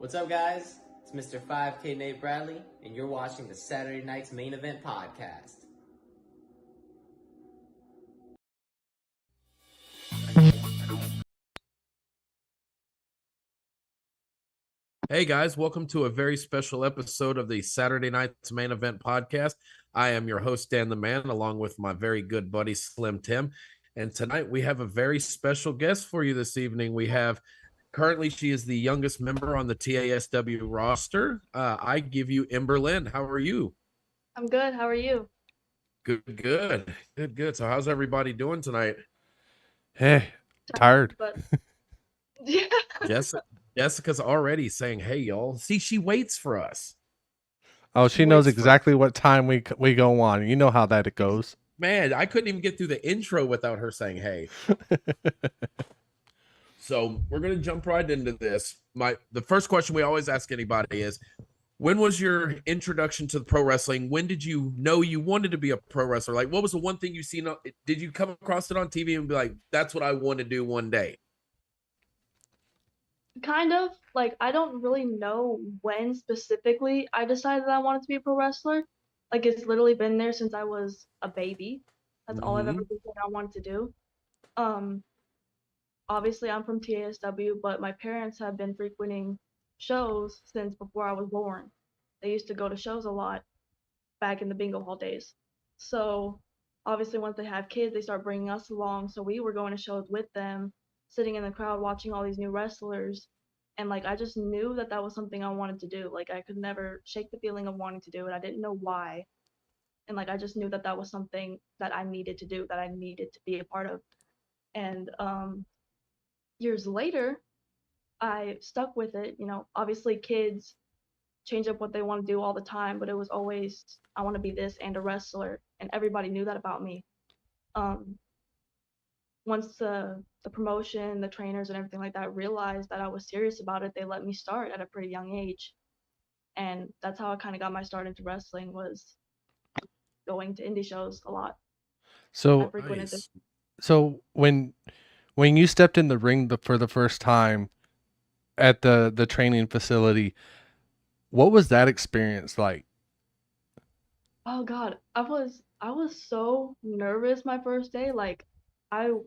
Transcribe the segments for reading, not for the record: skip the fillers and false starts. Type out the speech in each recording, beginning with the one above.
What's up, guys? It's Mr. 5K Nate Bradley, and you're watching the Saturday Night's Main Event podcast. Hey guys, welcome to a very special episode of the Saturday Night's Main Event podcast. I am your host, Dan the Man, along with my very good buddy, Slim Tim. And tonight we have a very special guest for you this evening. Currently, she is the youngest member on the TASW roster. I give you Ember Lyn. How are you? I'm good. How are you? Good. So how's everybody doing tonight? Hey, tired. But yeah. Jessica's already saying, hey, y'all. See, she waits for us. Oh, she knows exactly what time we go on. You know how that it goes. Man, I couldn't even get through the intro without her saying, hey. So we're going to jump right into this. The first question we always ask anybody is, when was your introduction to the pro wrestling? When did you know you wanted to be a pro wrestler? Like, what was the one thing you seen? Did you come across it on TV and be like, that's what I want to do one day? Kind of. Like, I don't really know when specifically I decided that I wanted to be a pro wrestler. Like, it's literally been there since I was a baby. That's all I've ever been saying I wanted to do. Obviously, I'm from TASW, but my parents have been frequenting shows since before I was born. They used to go to shows a lot back in the bingo hall days. So, obviously, once they have kids, they start bringing us along. So, we were going to shows with them, sitting in the crowd watching all these new wrestlers. And, like, I just knew that that was something I wanted to do. Like, I could never shake the feeling of wanting to do it. I didn't know why. And, like, I just knew that that was something that I needed to do, that I needed to be a part of. And, years later, I stuck with it. You know, obviously kids change up what they want to do all the time, but it was always, I want to be this and a wrestler, and everybody knew that about me. Once the promotion, the trainers and everything like that realized that I was serious about it, they let me start at a pretty young age. And that's how I kind of got my start into wrestling, was going to indie shows a lot. So, when you stepped in the ring for the first time at the training facility, what was that experience like? Oh God, I was so nervous my first day. Like, I'm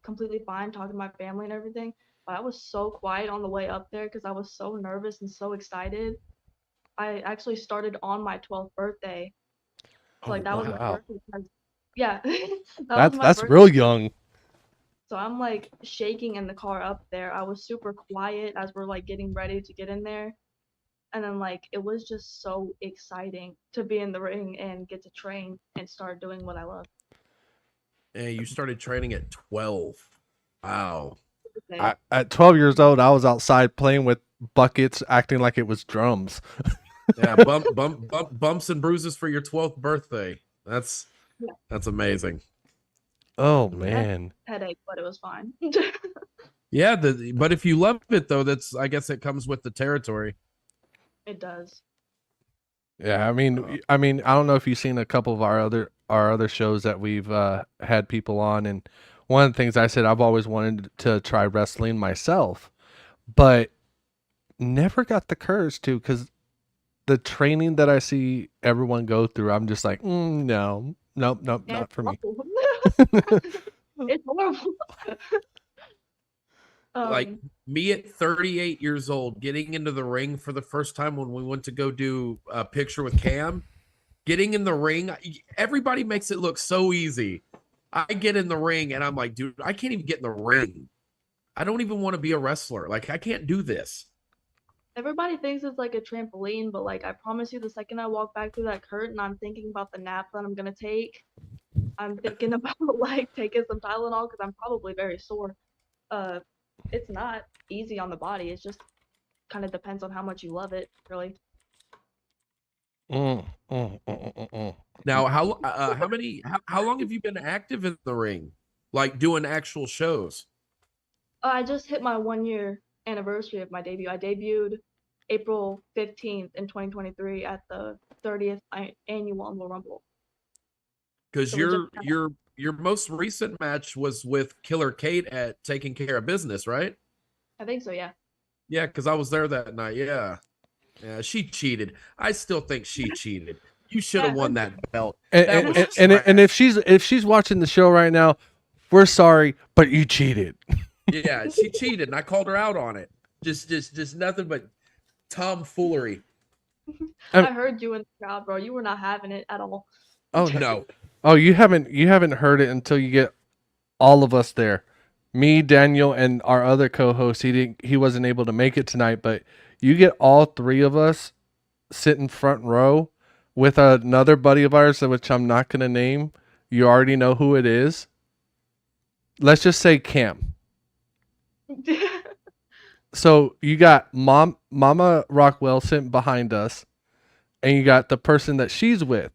completely fine talking to my family and everything, but I was so quiet on the way up there because I was so nervous and so excited. I actually started on my 12th birthday. So, like, that was my birthday present. Yeah, that's real young. So I'm like shaking in the car up there. I was super quiet as we're like getting ready to get in there. And then, like, it was just so exciting to be in the ring and get to train and start doing what I love. And you started training at 12. Wow. At 12 years old, I was outside playing with buckets, acting like it was drums. Yeah, bumps and bruises for your 12th birthday. That's amazing. Oh man, headache, but it was fine. Yeah, but if you love it though, I guess it comes with the territory. It does. Yeah, I mean, I don't know if you've seen a couple of our other shows that we've had people on, and one of the things I said, I've always wanted to try wrestling myself, but never got the courage to, because the training that I see everyone go through, I'm just like, nope, not for me. It's horrible. Like me at 38 years old, getting into the ring for the first time when we went to go do a picture with Cam, getting in the ring, everybody makes it look so easy. I get in the ring and I'm like, dude, I can't even get in the ring. I don't even want to be a wrestler. Like, I can't do this. Everybody thinks it's like a trampoline, but like, I promise you, the second I walk back through that curtain, I'm thinking about the nap that I'm gonna take. I'm thinking about like taking some Tylenol because I'm probably very sore. It's not easy on the body. It just kind of depends on how much you love it, really. Now, how long have you been active in the ring, like doing actual shows? I just hit my 1-year anniversary of my debut. I debuted April 15th in 2023 at the 30th annual Humble Rumble. Because your most recent match was with Killer Kate at Taking Care of Business, right? I think so, yeah. Yeah, because I was there that night. Yeah. Yeah, she cheated. I still think she cheated. You should have won that belt. That was And trash. if she's watching the show right now, we're sorry, but you cheated. Yeah, she cheated, and I called her out on it. Just nothing but tomfoolery. I heard you in the crowd, bro. You were not having it at all. Oh No. Oh, you haven't heard it until you get all of us there. Me, Daniel, and our other co-host. He wasn't able to make it tonight, but you get all three of us sitting front row with another buddy of ours, which I'm not gonna name. You already know who it is. Let's just say Cam. So you got Mama Rockwell sitting behind us, and you got the person that she's with.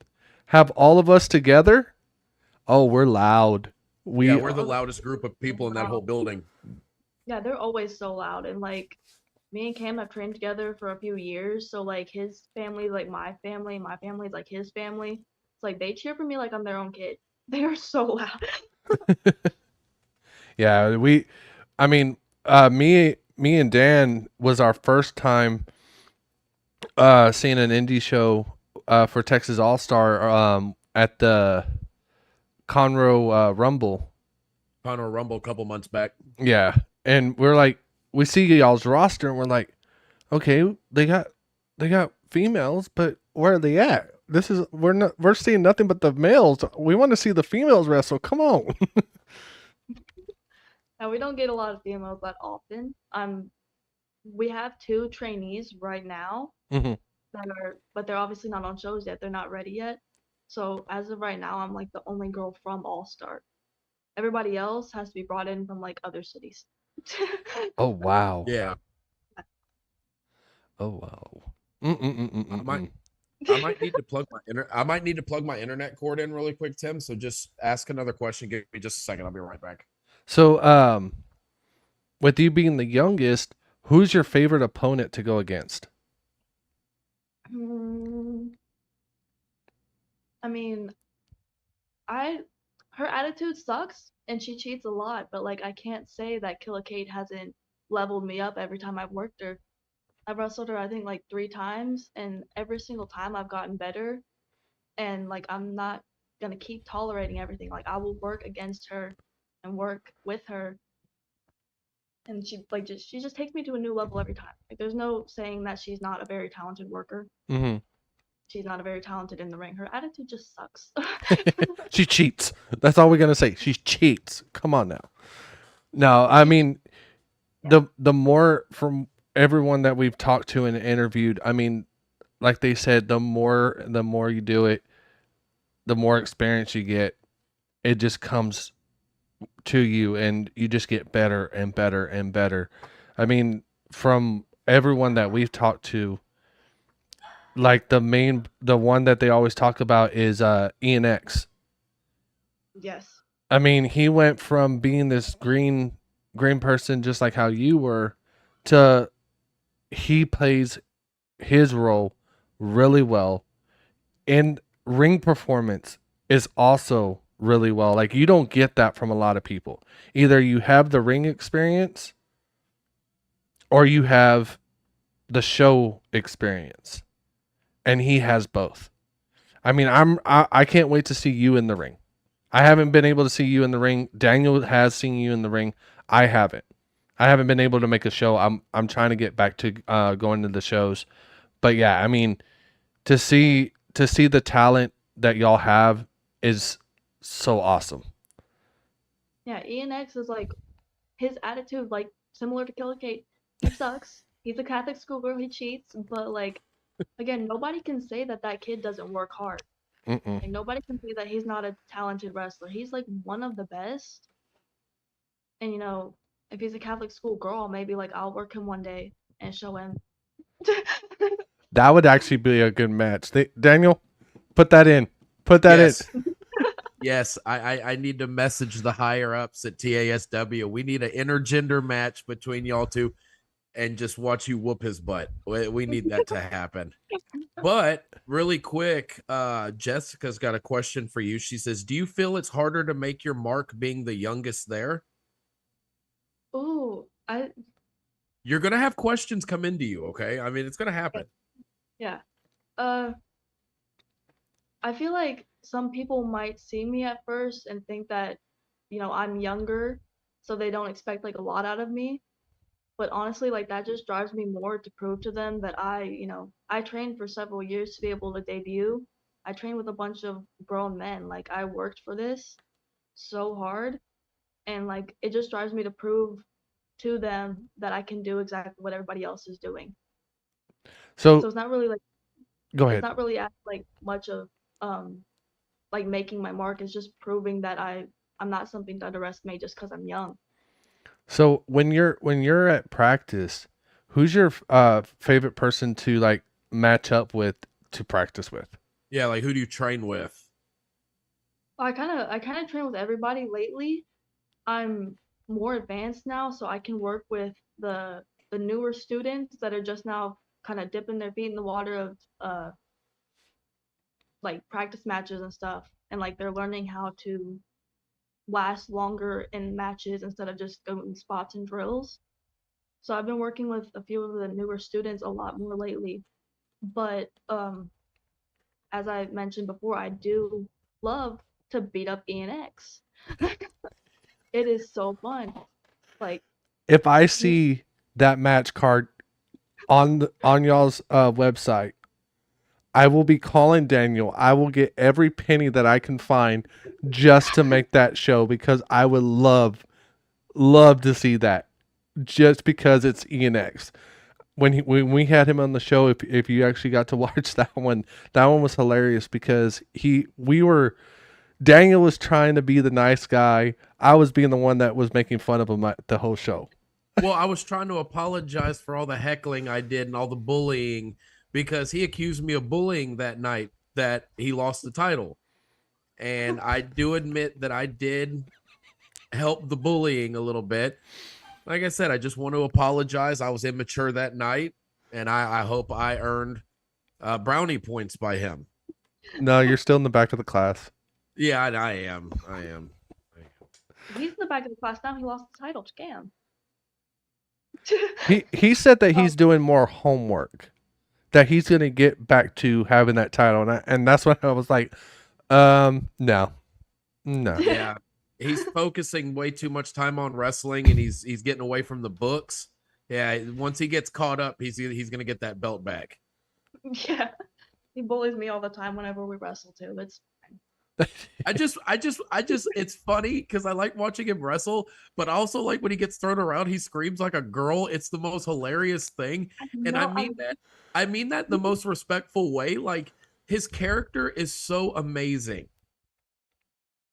Have all of us together. Oh, we're loud. We're the loudest group of people in that whole building. Yeah, they're always so loud, and like me and Cam have trained together for a few years, so like his family, like my family is like his family. It's like they cheer for me like I'm their own kid. They are so loud. Yeah, me and Dan was our first time seeing an indie show for Texas All Star at the Conroe Rumble. Conroe Rumble a couple months back. Yeah, and we're like, we see y'all's roster, and we're like, okay, they got females, but where are they at? We're seeing nothing but the males. We want to see the females wrestle. Come on. Now we don't get a lot of females that often. We have 2 trainees right now but they're obviously not on shows yet. They're not ready yet. So as of right now, I'm like the only girl from All Star. Everybody else has to be brought in from like other cities. Oh wow. Yeah. Oh wow. I might need to plug my internet cord in really quick, Tim. So just ask another question. Give me just a second. I'll be right back. So with you being the youngest, who's your favorite opponent to go against? I mean, her attitude sucks and she cheats a lot, but like I can't say that Killer Kate hasn't leveled me up every time I've worked her. I've wrestled her I think like 3 times, and every single time I've gotten better, and like I'm not gonna keep tolerating everything. Like I will work against her and work with her, and she just takes me to a new level every time. Like there's no saying that she's not a very talented worker. She's not a very talented in the ring. Her attitude just sucks. She cheats. That's all we're gonna say. She cheats. Come on now. No, I mean, the more from everyone that we've talked to and interviewed, I mean, like they said, the more you do it, the more experience you get. It just comes to you, and you just get better and better and better. I mean, from everyone that we've talked to, like the one that they always talk about is ENX. Yes. I mean, he went from being this green person, just like how you were, to he plays his role really well. And ring performance is also really well. Like you don't get that from a lot of people. Either you have the ring experience or you have the show experience. And he has both. I mean, I can't wait to see you in the ring. I haven't been able to see you in the ring. Daniel has seen you in the ring. I haven't. I haven't been able to make a show. I'm trying to get back to going to the shows. But yeah, I mean, to see the talent that y'all have is so awesome. Yeah, ENX is like his attitude, like similar to Killer Kate. He sucks. He's a Catholic schoolgirl. He cheats, but like again, nobody can say that kid doesn't work hard. Like nobody can say that he's not a talented wrestler. He's like one of the best. And you know, if he's a Catholic school girl, maybe like I'll work him one day and show him. That would actually be a good match. Daniel, put that in. Put that in. Yes, I need to message the higher ups at TASW. We need an intergender match between y'all two and just watch you whoop his butt. We need that to happen. But really quick, Jessica's got a question for you. She says, do you feel it's harder to make your mark being the youngest there? Ooh, You're gonna have questions come into you, okay? I mean, it's gonna happen. Yeah. I feel like some people might see me at first and think that, I'm younger, so they don't expect like a lot out of me. But honestly, like that just drives me more to prove to them that I trained for several years to be able to debut. I trained with a bunch of grown men. Like I worked for this so hard, and like it just drives me to prove to them that I can do exactly what everybody else is doing. So So it's not really like go it's ahead. not really like much of like making my mark. It's just proving that I'm not something to underestimate just because I'm young. So when you're at practice, who's your favorite person to like match up with to practice with? Yeah, like who do you train with? I kind of train with everybody lately. I'm more advanced now, so I can work with the newer students that are just now kind of dipping their feet in the water of like practice matches and stuff, and like they're learning how to last longer in matches instead of just going spots and drills. So I've been working with a few of the newer students a lot more lately. But as I mentioned before, I do love to beat up ENX. It is so fun. Like If I see that match card on y'all's website, I will be calling Daniel. I will get every penny that I can find just to make that show because I would love to see that just because it's ENX. When we had him on the show, if you actually got to watch that one was hilarious because Daniel was trying to be the nice guy. I was being the one that was making fun of him the whole show. Well, I was trying to apologize for all the heckling I did and all the bullying because he accused me of bullying that night that he lost the title. And I do admit that I did help the bullying a little bit. Like I said, I just want to apologize. I was immature that night, and I hope I earned brownie points by him. No, you're still in the back of the class. Yeah, I am. he's in the back of the class now. He lost the title. Scam. He said that he's doing more homework, that he's gonna get back to having that title, and that's when I was like, no. Yeah, he's focusing way too much time on wrestling, and he's getting away from the books. Yeah, once he gets caught up, he's gonna get that belt back. Yeah, he bullies me all the time whenever we wrestle too. It's I just, it's funny because I like watching him wrestle, but also like when he gets thrown around, he screams like a girl. It's the most hilarious thing. And I mean that the most respectful way. Like his character is so amazing.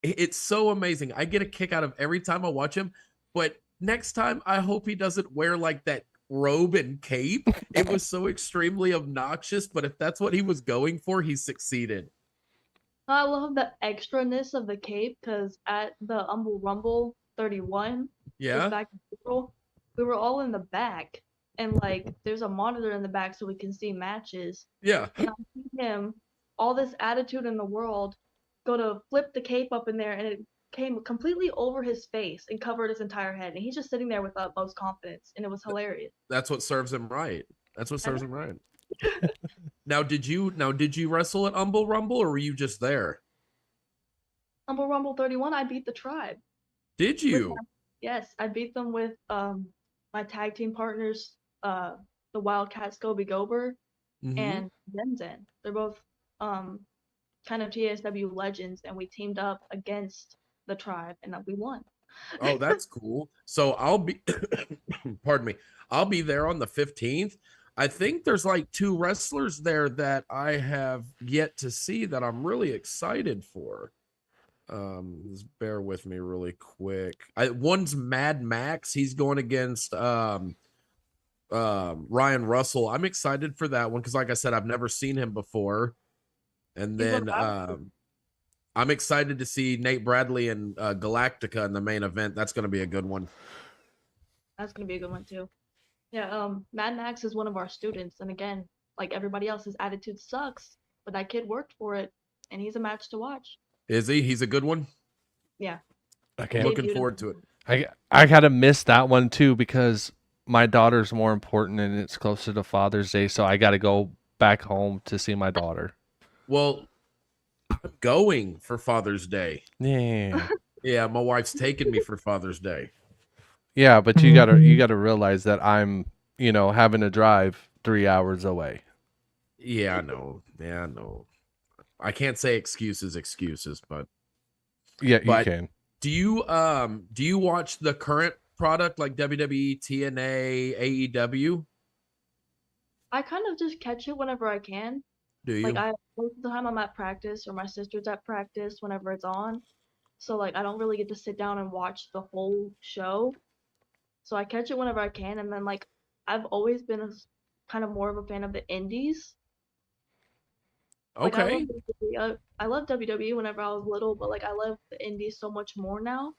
It's so amazing. I get a kick out of every time I watch him, but next time I hope he doesn't wear like that robe and cape. It was so extremely obnoxious, but if that's what he was going for, he succeeded. I love the extraness of the cape because at the Humble Rumble 31, Yeah, back in April, we were all in the back, and like there's a monitor in the back so we can see matches. yeah. And I see him, all this attitude in the world, go to flip the cape up in there, and it came completely over his face and covered his entire head, and he's just sitting there with utmost confidence, and it was hilarious. That's what serves him right. That's what serves him right. Now, did you wrestle at Humble Rumble, or were you just there? Humble Rumble 31, I beat the Tribe. Did you? Yes, I beat them with my tag team partners, the Wildcat Scobie Gober and Zenzen. They're both kind of TASW legends, and we teamed up against the Tribe, and we won. Oh, that's cool. So I'll be, pardon me, I'll be there on the 15th. I think there's like 2 wrestlers there that I have yet to see that I'm really excited for. Just bear with me really quick. One's Mad Max. He's going against Ryan Russell. I'm excited for that one because, like I said, I've never seen him before. And then I'm excited to see Nate Bradley and Galactica in the main event. That's going to be a good one. That's going to be a good one too. Yeah, Mad Max is one of our students, and again, like everybody else, his attitude sucks, but that kid worked for it, and he's a match to watch. Is he? He's a good one? Yeah. Okay. I'm looking forward to it. I gotta miss that one too because my daughter's more important and it's closer to Father's Day, so I got to go back home to see my daughter. Well, I'm going for Father's Day. Yeah. Yeah, my wife's taking me for Father's Day. Yeah, but you gotta realize that I'm, having to drive 3 hours away. Yeah, I know. Yeah, I know. I can't say excuses, but Yeah, you but can. do you watch the current product like WWE, TNA, AEW? I kind of just catch it whenever I can. Do Like you? most of the time I'm at practice or my sister's at practice whenever it's on. So like I don't really get to sit down and watch the whole show. So I catch it whenever I can, and then like I've always been kind of more of a fan of the indies. Like I love Okay. WWE. I love WWE whenever I was little, but like I love the indies so much more now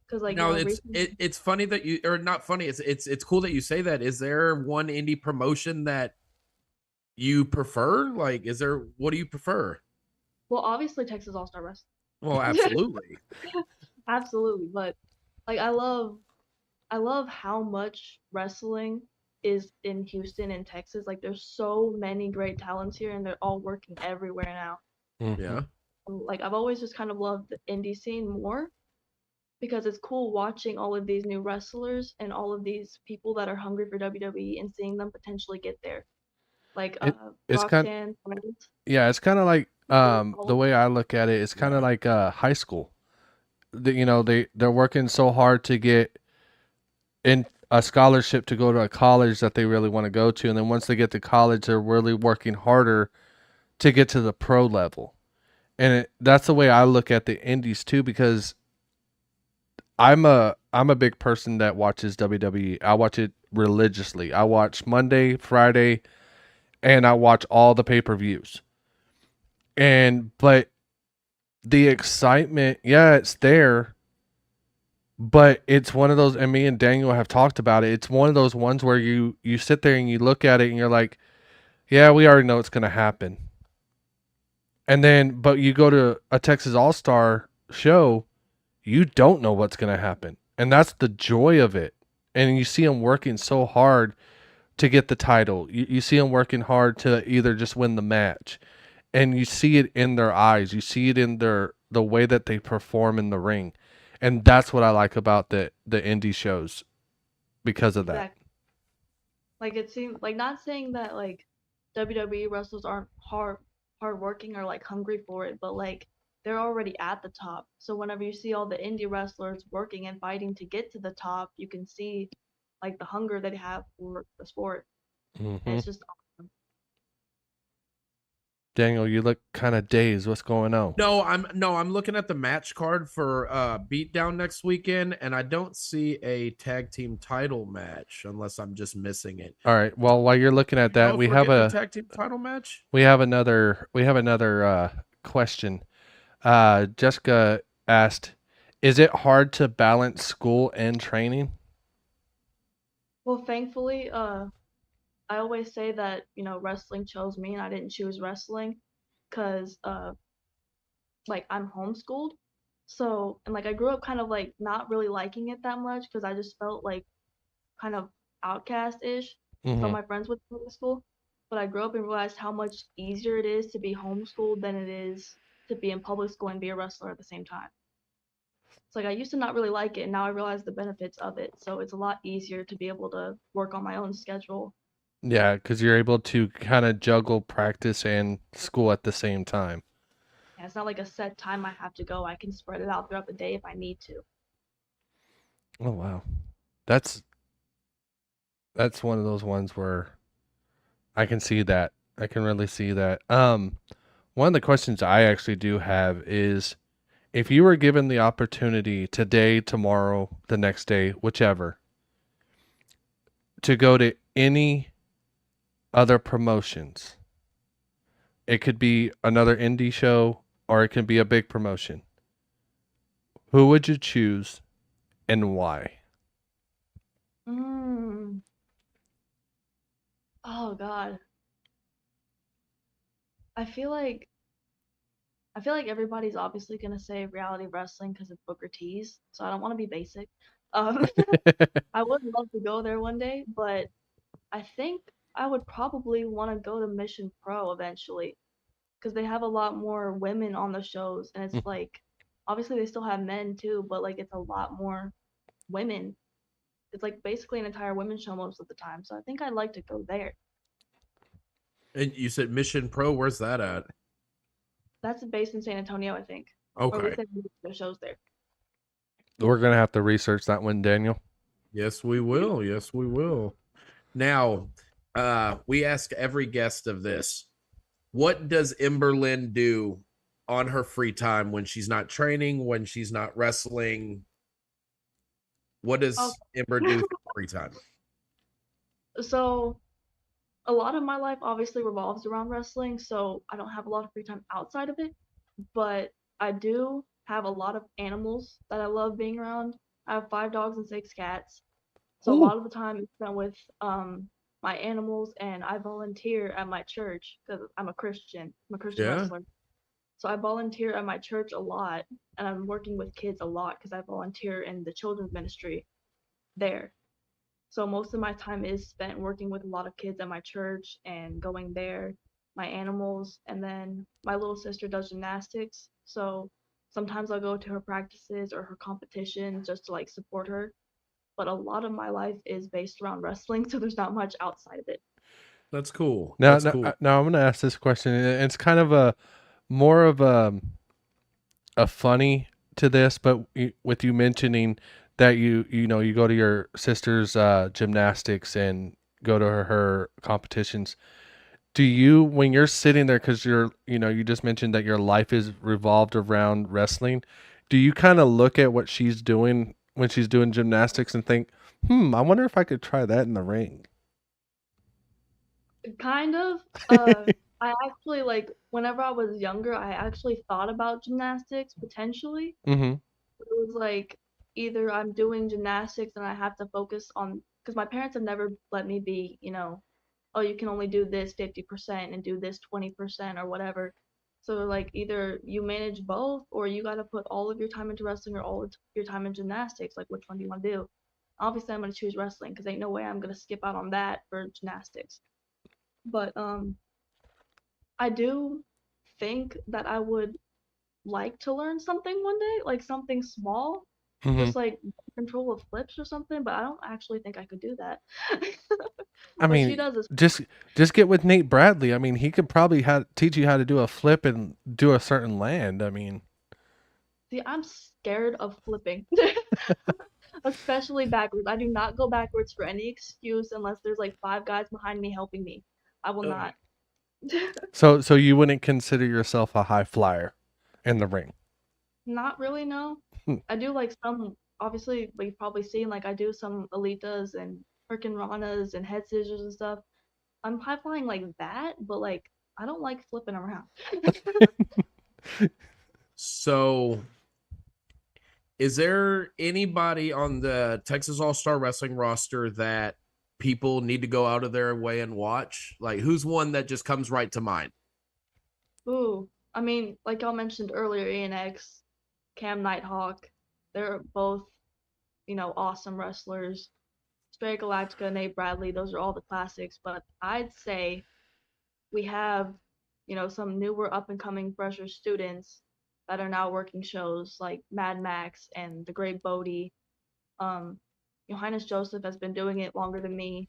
because like Now recently. it's funny that you, or not funny, it's cool that you say that. Is there one indie promotion that you prefer? Like, what do you prefer? Well, obviously Texas All Star Well, Wrestling. absolutely. Absolutely, but like I love how much wrestling is in Houston and Texas. Like there's so many great talents here and they're all working everywhere now. Mhm. Yeah. Like I've always just kind of loved the indie scene more because it's cool watching all of these new wrestlers and all of these people that are hungry for WWE and seeing them potentially get there. Like It's kind Roxanne, Perez, Yeah, it's kind of like all the of way I look at it, it's kind of Yeah. like high school. They're working so hard to get in a scholarship to go to a college that they really want to go to, and then once they get to college, they're really working harder to get to the pro level. And that's the way I look at the indies too, because I'm a big person that watches WWE. I watch it religiously. I watch Monday, Friday, and I watch all the pay-per-views. But the excitement, yeah, it's there, but it's one of those, and me and Daniel have talked about it. It's one of those ones where you sit there and you look at it and you're like, yeah, we already know it's going to happen. And then but you go to a Texas All-Star show, you don't know what's going to happen. And that's the joy of it. And you see them working so hard to get the title. You see them working hard to either just win the match. And you see it in their eyes. You see it in the way that they perform in the ring. And that's what I like about the indie shows because of that. exactly. Like it seems like not saying that like WWE wrestlers aren't hardworking or like hungry for it, but like they're already at the top. So whenever you see all the indie wrestlers working and fighting to get to the top, you can see like the hunger they have for the sport. And Hmm. it's just awesome. Daniel, you look kind of dazed. What's going on? No, I'm looking at the match card for Beatdown next weekend, and I don't see a tag team title match unless I'm just missing it. All right. Well, while you're looking at You know that, if we're getting a tag team title match? we have another question. Jessica asked, "Is it hard to balance school and training?" Well, thankfully, I always say that, wrestling chose me and I didn't choose wrestling because like I'm homeschooled. So, and like I grew up kind of like not really liking it that much because I just felt like kind of outcast-ish from Hmm. my friends with public school. But I grew up and realized how much easier it is to be homeschooled than it is to be in public school and be a wrestler at the same time. It's like I used to not really like it, and now I realize the benefits of it. So it's a lot easier to be able to work on my own schedule. Yeah, because you're able to kind of juggle practice and school at the same time. And it's not like a set time I have to go. I can spread it out throughout the day if I need to. Oh wow, that's that's one of those ones where I can see that. I can really see that. One of the questions I actually do have is, if you were given the opportunity today, tomorrow, the next day, whichever, to go to any other promotions, it could be another indie show or it could be a big promotion. Who would you choose and why? Mm. Oh God. I feel like I feel like everybody's obviously gonna say reality wrestling because it's Booker T's. So I don't want to be basic. Um, I would love to go there one day, but I think I would probably want to go to Mission Pro eventually because they have a lot more women on the shows, and it's like obviously they still have men too, but like it's a lot more women. It's like basically an entire women's show most of the time. So I think I'd like to go there. And you said Mission Pro. Where's that at? That's based in San Antonio, I think. Or at Okay. least they have their shows there. We're gonna have to research that one, Daniel. Yes, we will. Yes, we will. Now, we ask every guest of this. What does Ember Lyn do on her free time when she's not training, when she's not wrestling? What does Ember do for free time? So a lot of my life obviously revolves around wrestling, so I don't have a lot of free time outside of it, but I do have a lot of animals that I love being around. I have 5 dogs and 6 cats. So a lot of the time is spent with my animals, and I volunteer at my church because I'm a Christian. I'm a Christian wrestler. So I volunteer at my church a lot, and I'm working with kids a lot because I volunteer in the children's ministry there. So most of my time is spent working with a lot of kids at my church and going there, my animals, and then my little sister does gymnastics. So sometimes I'll go to her practices or her competitions just to like support her. But a lot of my life is based around wrestling, so there's not much outside of it. That's cool. Now, That's cool. now I'm gonna ask this question. And it's kind of a more of a funny to this, but with you mentioning that you go to your sister's gymnastics and go to her competitions. Do you, when you're sitting there, because you just mentioned that your life is revolved around wrestling, do you kind of look at what she's doing when she's doing gymnastics and think, I wonder if I could try that in the ring? Kind of. I actually, like, whenever I was younger, I actually thought about gymnastics potentially. Mm-hmm. It was like either I'm doing gymnastics and I have to focus on, because my parents have never let me be, oh, you can only do this 50% and do this 20% or whatever. So like either you manage both or you got to put all of your time into wrestling or all of your time in gymnastics. Like which one do you want to do? Obviously, I'm going to choose wrestling because ain't no way I'm going to skip out on that for gymnastics. But I do think that I would like to learn something one day, like something small, just like control of flips or something, but I don't actually think I could do that. I But mean, she does this. just get with Nate Bradley. I mean, he could probably teach you how to do a flip and do a certain land. I mean, See, I'm scared of flipping, especially backwards. I do not go backwards for any excuse unless there's like 5 guys behind me helping me. I will not. so you wouldn't consider yourself a high flyer in the ring? Not really, no. I do like some, obviously, but you've probably seen, like, I do some Alitas and freaking Ranas and head scissors and stuff. I'm high flying like that, but like, I don't like flipping around. So, is there anybody on the Texas All-Star Wrestling roster that people need to go out of their way and watch? Like, who's one that just comes right to mind? Ooh, I mean, like y'all mentioned earlier, ANX, Cam Nighthawk, they're both, awesome wrestlers. Straight Galactica, Nate Bradley, those are all the classics. But I'd say we have, some newer up and coming fresher students that are now working shows like Mad Max and The Great Bodie. Johannes Joseph has been doing it longer than me.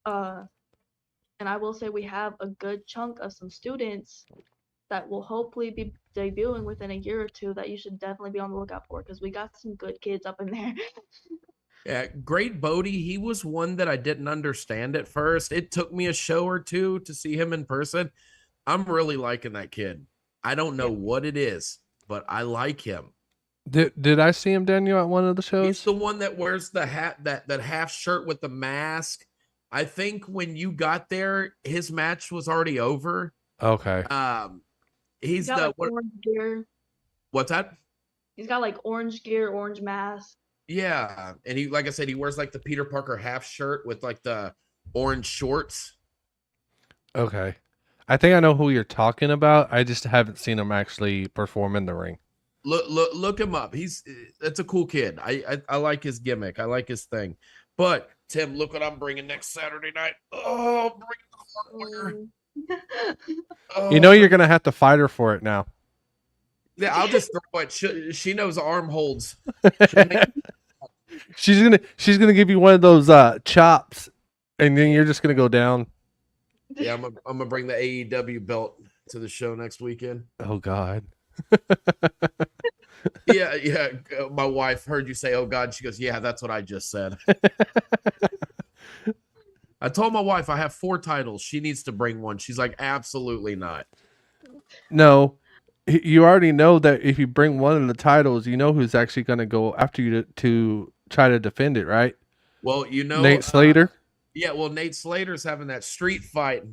And I will say we have a good chunk of some students that will hopefully be debuting within a year or two that you should definitely be on the lookout for because we got some good kids up in there. Yeah, Great Bodie, he was one that I didn't understand at first. It took me a show or two to see him in person. I'm really liking that kid. I don't know what it is, but I like him. Did I see him, Daniel, at one of the shows? He's the one that wears the hat, that half shirt with the mask. I think when you got there, his match was already over. Okay. He's the like orange gear. What's that? He's got like orange gear, orange mask. Yeah, and he, like I said, he wears like the Peter Parker half shirt with like the orange shorts. Okay. I think I know who you're talking about. I just haven't seen him actually perform in the ring. Look him up. That's a cool kid. I like his gimmick. I like his thing. But Tim, look what I'm bringing next Saturday night. Oh, bring the hardware. You know you're gonna have to fight her for it now. Yeah, I'll just throw it. She knows arm holds. She's gonna give you one of those chops, and then you're just gonna go down. Yeah, I'm gonna bring the AEW belt to the show next weekend. Oh God. Yeah. My wife heard you say, "Oh God." She goes, "Yeah, that's what I just said." I told my wife I have 4 titles. She needs to bring one. She's like, "Absolutely not." No, you already know that if you bring one of the titles, you know who's actually going to go after you to try to defend it, right? Well, Nate Slater. Yeah, well, Nate Slater's having that street fight.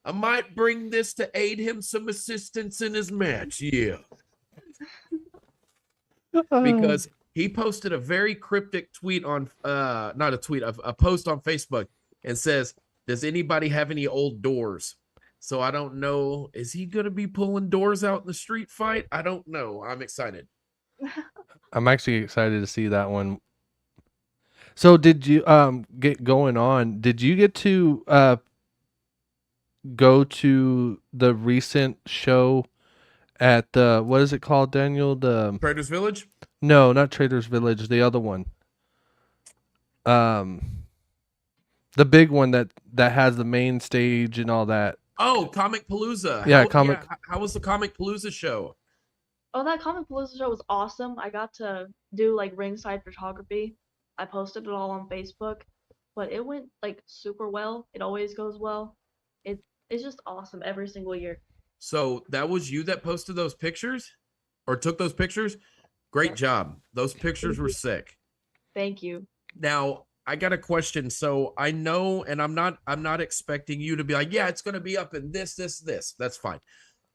I might bring this to aid him some assistance in his match. Yeah. Because he posted a very cryptic tweet on not a tweet, a post on Facebook, and says, "Does anybody have any old doors?" So I don't know. Is he going to be pulling doors out in the street fight? I don't know. I'm excited. I'm actually excited to see that one. So did you get going on? Did you get to go to the recent show at the, what is it called, Daniel? The Traders Village? No, not Traders Village, the other one. The big one that has the main stage and all that. Oh, Comic Palooza. Yeah, how was the Comic Palooza show? Oh, that Comic Palooza show was awesome. I got to do like ringside photography. I posted it all on Facebook, but it went like super well. It always goes well. It's just awesome every single year. So that was you that posted those pictures or took those pictures? Great job. Those pictures were sick. Thank you. Now, I got a question. So I know, and I'm not expecting you to be like, yeah, it's going to be up in this. That's fine.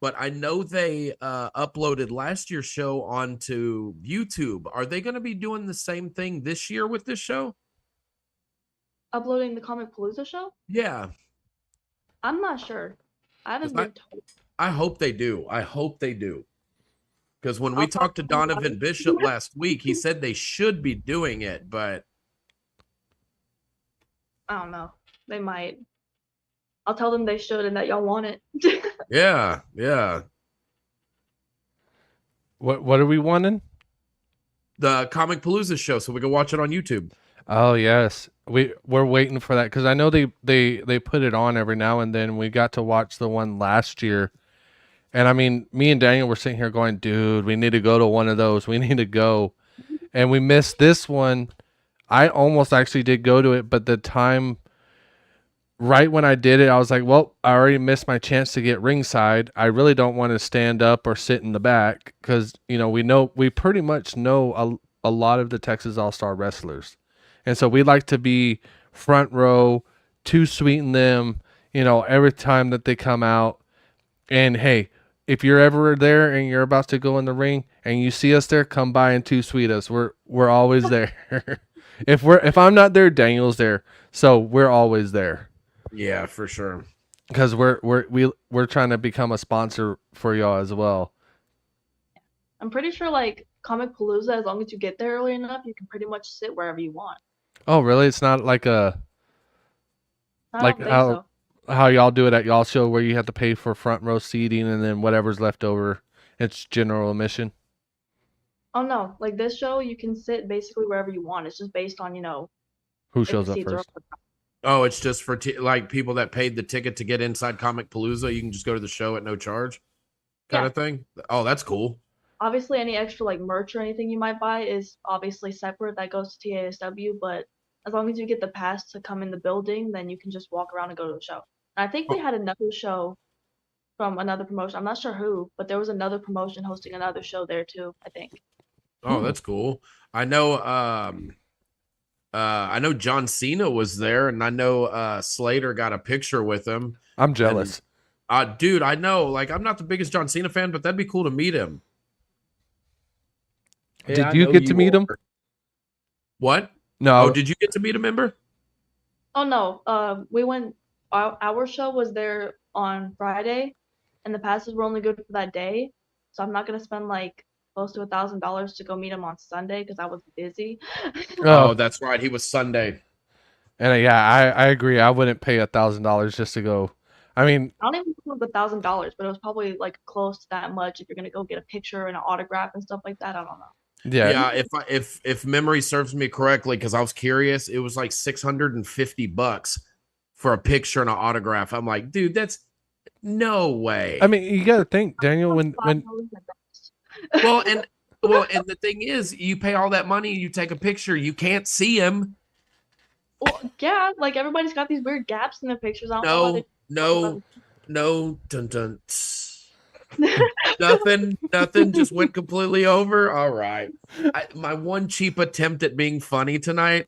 But I know they uploaded last year's show onto YouTube. Are they going to be doing the same thing this year with this show? Uploading the Comic Palooza show? Yeah. I'm not sure. I haven't been told. I hope they do. Because when we talked to Donovan Bishop last week, he said they should be doing it, but I don't know. They might. I'll tell them they should and that y'all want it. yeah. What are we wanting? The Comic Palooza show, so we can watch it on YouTube. Oh yes, we're waiting for that because I know they put it on every now and then. We got to watch the one last year, and I mean, me and Daniel were sitting here going, "Dude, we need to go to one of those. We need to go," and we missed this one. I almost actually did go to it, but the time right when I did it, I was like, "Well, I already missed my chance to get ringside. I really don't want to stand up or sit in the back because we pretty much know a lot of the Texas All-Star wrestlers." And so we like to be front row to sweeten them, every time that they come out. And hey, if you're ever there and you're about to go in the ring and you see us there, come by and to sweet us. We're always there. If I'm not there, Daniel's there. So we're always there. Yeah, for sure. Because we're trying to become a sponsor for y'all as well. I'm pretty sure like Comic Palooza, as long as you get there early enough, you can pretty much sit wherever you want. Oh, really? It's not like I don't think so. how y'all do it at y'all show where you have to pay for front row seating and then whatever's left over, it's general admission. Oh no, like this show, you can sit basically wherever you want. It's just based on Who if shows the up seats are first? open. Oh, it's just for like people that paid the ticket to get inside Comic Palooza. You can just go to the show at no charge, kind of thing. Oh, that's cool. Obviously, any extra like merch or anything you might buy is obviously separate. That goes to TASW, but as long as you get the pass to come in the building, then you can just walk around and go to the show. And I think they had another show from another promotion. I'm not sure who, but there was another promotion hosting another show there too, I think. Oh, that's cool. I know John Cena was there, and I know Slater got a picture with him. I'm jealous. And, dude, I know. Like, I'm not the biggest John Cena fan, but that'd be cool to meet him. Did you get to meet him? What? No. Oh, did you get to meet him, Ember? Oh no, we went. Our show was there on Friday, and the passes were only good for that day. So I'm not gonna spend like close to $1,000 to go meet him on Sunday because I was busy. Oh, that's right. He was Sunday. And yeah, I agree. I wouldn't pay $1,000 just to go. I mean, I don't even know if it was $1,000, but it was probably like close to that much if you're gonna go get a picture and an autograph and stuff like that. I don't know. yeah. If memory serves me correctly, because I was curious, it was like $650 for a picture and an autograph. I'm like, dude, that's no way. I mean, you got to think, Daniel, when well, and the thing is, you pay all that money, you take a picture, you can't see him. Well, yeah, like everybody's got these weird gaps in the pictures. I don't know why No, dun dun. Nothing just went completely over. All right. My one cheap attempt at being funny tonight,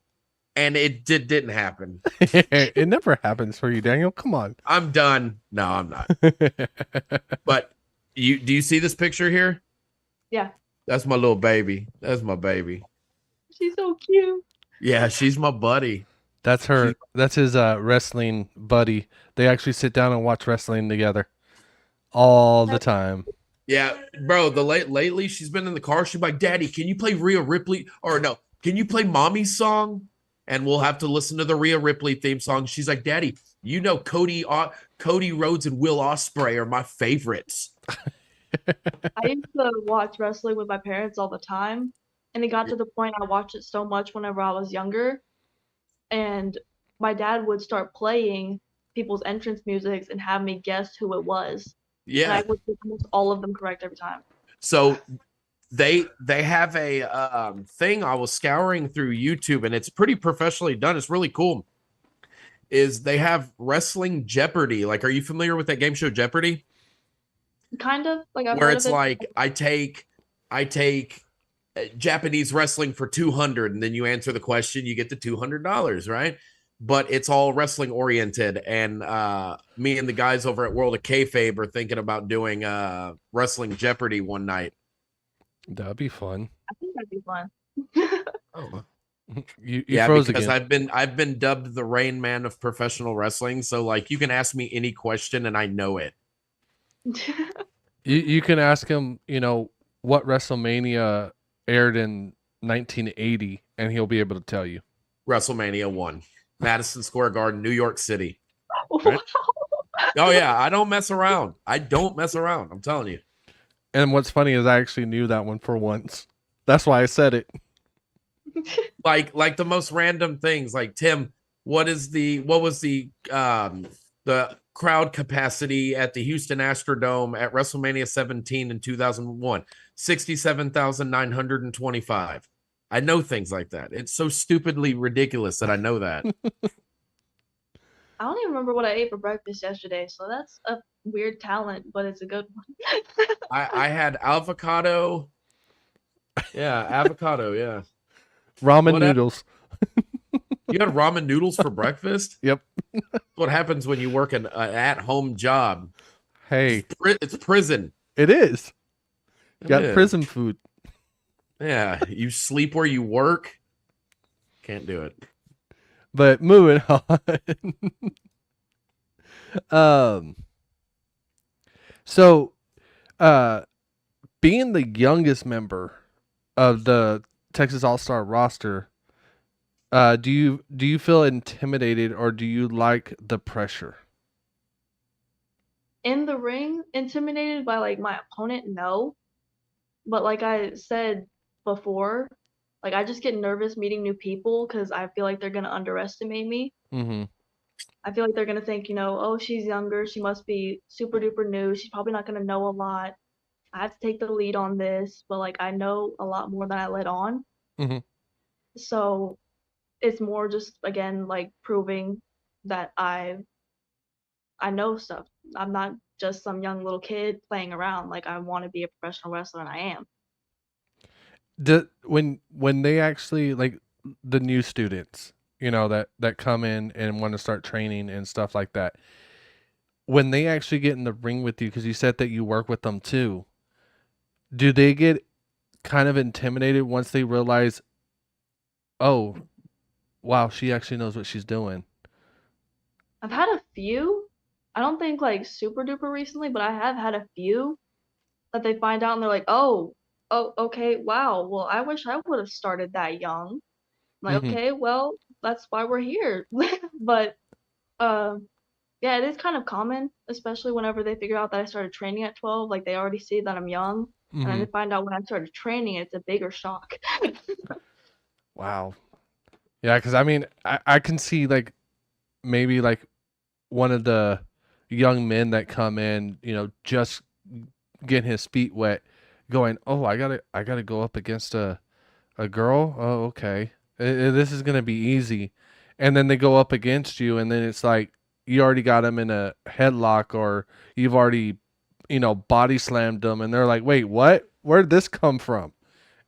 and it didn't happen. it never happens for you, Daniel. Come on. I'm done. No, I'm not. But do you see this picture here? Yeah. That's my little baby. That's my baby. She's so cute. Yeah, she's my buddy. That's her. That's his wrestling buddy. They actually sit down and watch wrestling together all the time. Yeah, bro. Lately she's been in the car. She's like, "Daddy, can you play Rhea Ripley? Or no, can you play Mommy's song?" And we'll have to listen to the Rhea Ripley theme song. She's like, "Daddy, you know Cody Rhodes and Will Ospreay are my favorites." I used to watch wrestling with my parents all the time, and it got to the point I watched it so much whenever I was younger, and my dad would start playing people's entrance musics and have me guess who it was. Yeah, and I would get almost all of them correct every time. So they have a thing. I was scouring through YouTube, and it's pretty professionally done. It's really cool. Is they have Wrestling Jeopardy? Like, are you familiar with that game show Jeopardy? Kind of like I've where heard it's of it. like I take Japanese wrestling for 200, and then you answer the question, you get the $200, right? But it's all wrestling oriented, and me and the guys over at World of Kayfabe are thinking about doing Wrestling Jeopardy one night. That'd be fun. I think that'd be fun. Oh. You Yeah, froze because again. I've been dubbed the Rain Man of professional wrestling. So like, you can ask me any question and I know it. You can ask him, what WrestleMania aired in 1980, and he'll be able to tell you. WrestleMania 1, Madison Square Garden, New York City. Wow. Oh yeah, I don't mess around. I'm telling you. And what's funny is I actually knew that one for once. That's why I said it. Like the most random things. Like, Tim, what was the crowd capacity at the Houston Astrodome at WrestleMania 17 in 2001? 67,925. I know things like that. It's so stupidly ridiculous that I know that. I don't even remember what I ate for breakfast yesterday, so that's a weird talent, but it's a good one. I had avocado. Yeah, avocado, yeah. Ramen noodles. You had ramen noodles for breakfast? Yep. What happens when you work an at-home job? Hey. It's prison. It is. You got prison food. Yeah, you sleep where you work. Can't do it. But moving on. So, being the youngest member of the Texas All-Star roster, do you feel intimidated, or do you like the pressure? In the ring, intimidated by like my opponent, no. But like I said before, like I just get nervous meeting new people because I feel like they're gonna underestimate me. Mm-hmm. I feel like they're gonna think, oh, she's younger, she must be super duper new, she's probably not gonna know a lot. I have to take the lead on this, but like I know a lot more than I let on. Mm-hmm. So it's more just, again, like proving that I know stuff. I'm not just some young little kid playing around. Like, I want to be a professional wrestler, and I am. When they actually, like, the new students, that come in and want to start training and stuff like that, when they actually get in the ring with you, because you said that you work with them too, do they get kind of intimidated once they realize, oh, wow, she actually knows what she's doing? I've had a few. I don't think like super duper recently, but I have had a few that they find out and they're like, oh, oh, okay, wow. Well, I wish I would have started that young. I'm like, Mhm. okay, well, that's why we're here. But yeah, it is kind of common, especially whenever they figure out that I started training at 12. Like they already see that I'm young, and then they Mhm. find out when I started training, it's a bigger shock. Wow. Yeah, because I mean, I can see like maybe like one of the young men that come in, just getting his feet wet, going, "Oh, I gotta go up against a girl. Oh, okay, this is gonna be easy," and then they go up against you, and then it's like you already got them in a headlock, or you've already, body slammed them, and they're like, "Wait, what? Where did this come from?"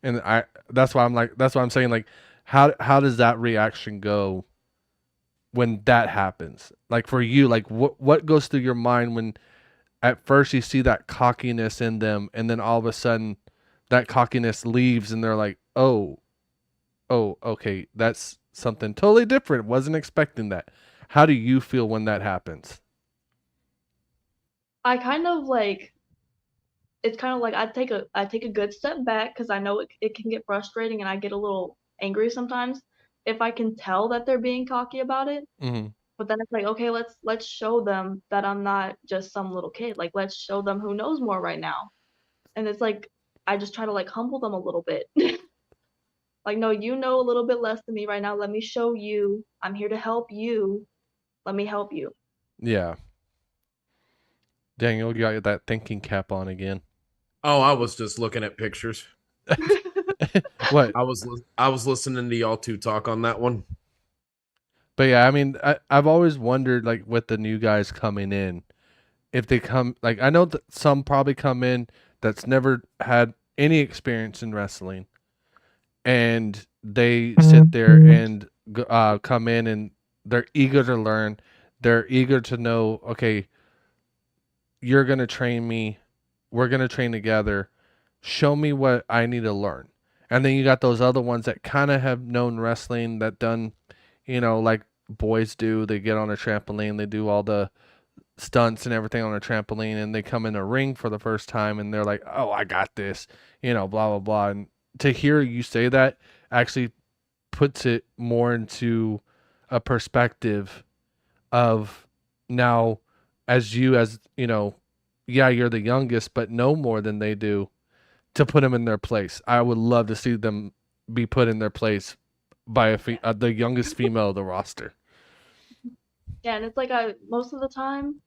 And that's why I'm saying like, how does that reaction go when that happens? Like for you, like what goes through your mind when at first you see that cockiness in them, and then all of a sudden that cockiness leaves, and they're like, oh, okay, that's something totally different. Wasn't expecting that. How do you feel when that happens? I kind of like it's kind of like I take a good step back because I know it can get frustrating and I get a little angry sometimes if I can tell that they're being cocky about it. Mm-hmm. But then it's like, okay, let's show them that I'm not just some little kid. Like let's show them who knows more right now. And it's like I just try to like humble them a little bit. Like, no, you know a little bit less than me right now. Let me show you. I'm here to help you. Let me help you. Yeah. Daniel, you got that thinking cap on again. Oh, I was just looking at pictures. What? I was listening to y'all two talk on that one. But yeah, I mean, I've always wondered, like, with the new guys coming in, if they come, like, I know that some probably come in that's never had any experience in wrestling, and they sit there and come in and they're eager to learn. They're eager to know, okay, you're going to train me. We're going to train together. Show me what I need to learn. And then you got those other ones that kind of have known wrestling, that done, like boys do. They get on a trampoline, they do all the stunts and everything on a trampoline, and they come in a ring for the first time and they're like, oh, I got this, blah, blah, blah. And to hear you say that actually puts it more into a perspective of now, as yeah, you're the youngest, but know more than they do, to put them in their place. I would love to see them be put in their place by the youngest female of the roster. Yeah, and it's like most of the time,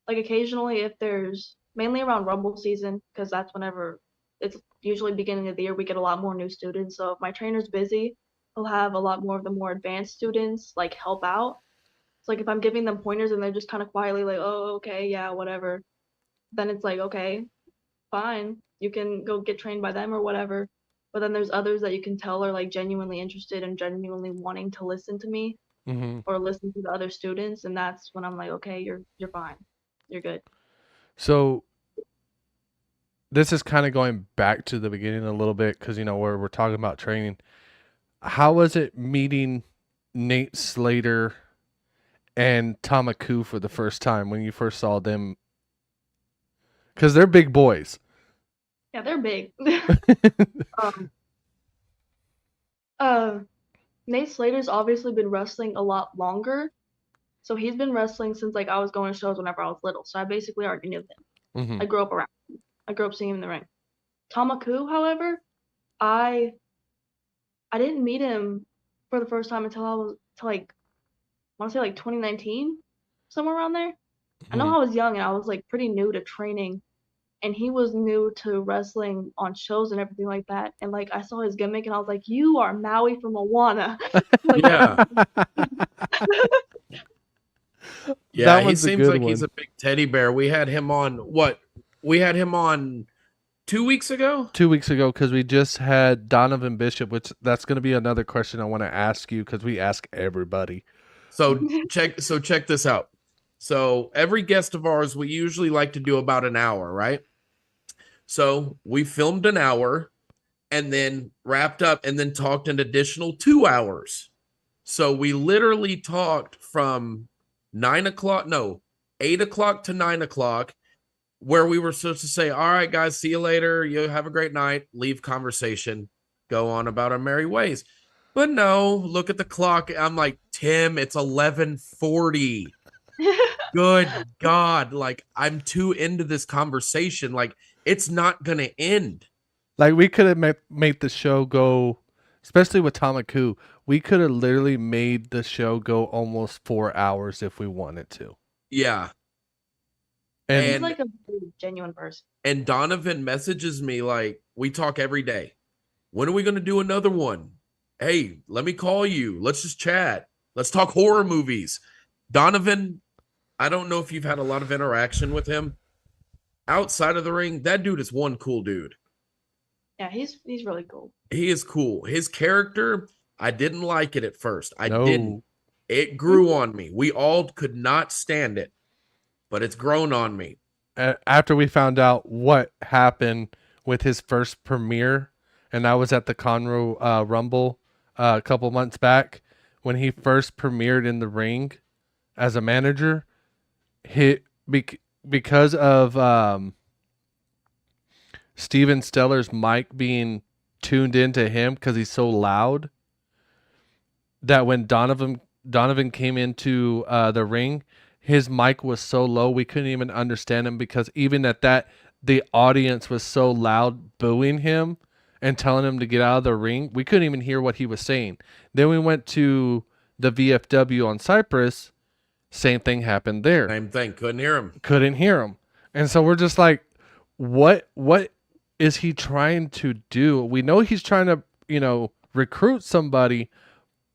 like occasionally if there's mainly around Rumble season, because that's whenever it's usually beginning of the year, we get a lot more new students. So if my trainer's busy, he'll have a lot more of the more advanced students like help out. It's like if I'm giving them pointers and they're just kind of quietly like, oh, okay, yeah, whatever, then it's like, okay, fine, you can go get trained by them or whatever. But then there's others that you can tell are like genuinely interested and genuinely wanting to listen to me Mm-hmm. or listen to the other students, and that's when I'm like, okay, you're fine, you're good. So this is kind of going back to the beginning a little bit, because where we're talking about training. How was it meeting Nate Slater and Tamaku for the first time when you first saw them? Because they're big boys. Yeah, they're big. um, Nate Slater's obviously been wrestling a lot longer, so he's been wrestling since like I was going to shows whenever I was little. So I basically already knew him. Mm-hmm. I grew up around him. I grew up seeing him in the ring. Tamaku, however, I didn't meet him for the first time until I was to like I want to say like 2019, somewhere around there. I know I was young and I was like pretty new to training, and he was new to wrestling on shows and everything like that. And like I saw his gimmick and I was like, "You are Maui from Moana." Like, Yeah. Yeah, That he one's a seems good like one. he's a big teddy bear. We had him on what? We had him on 2 weeks ago? 2 weeks ago, because we just had Donovan Bishop, which that's going to be another question I want to ask you, because we ask everybody. So check this out. So every guest of ours, we usually like to do about an hour, right? So we filmed an hour and then wrapped up and then talked an additional 2 hours. So we literally talked from 8 o'clock to 9 o'clock. where we were supposed to say, all right, guys, see you later. You have a great night. Leave conversation. Go on about our merry ways. But no, look at the clock. I'm like, Tim, it's 11:40. Good God. Like, I'm too into this conversation. Like, it's not going to end. Like, we could have made the show go, especially with Tamaku, we could have literally made the show go almost 4 hours if we wanted to. Yeah. He's And like a really genuine person. And Donovan messages me like, we talk every day. When are we going to do another one? Hey, let me call you. Let's just chat. Let's talk horror movies. Donovan, I don't know if you've had a lot of interaction with him. Outside of the ring, that dude is one cool dude. Yeah, he's really cool. He is cool. His character, I didn't like it at first. I No. didn't. It grew on me. We all could not stand it, but it's grown on me. After we found out what happened with his first premiere, and that was at the Conroe Rumble a couple months back, when he first premiered in the ring as a manager, because of Steven Steller's mic being tuned into him because he's so loud, that when Donovan came into the ring, his mic was so low we couldn't even understand him, because even at that, the audience was so loud booing him and telling him to get out of the ring. We couldn't even hear what he was saying. Then we went to the VFW on Cyprus. Same thing happened there. Same thing. Couldn't hear him. Couldn't hear him. And so we're just like, what is he trying to do? We know he's trying to, recruit somebody,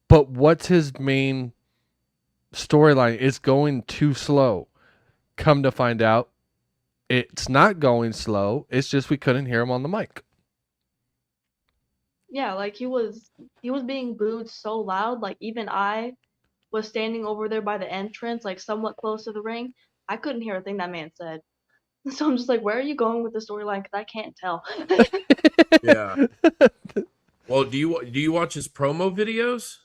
but what's his main storyline? It's going too slow. Come to find out, it's not going slow. It's just we couldn't hear him on the mic. Yeah, like he was being booed so loud. Like, even I was standing over there by the entrance, like somewhat close to the ring. I couldn't hear a thing that man said. So I'm just like, where are you going with the storyline? Because I can't tell. Yeah. Well, do you watch his promo videos?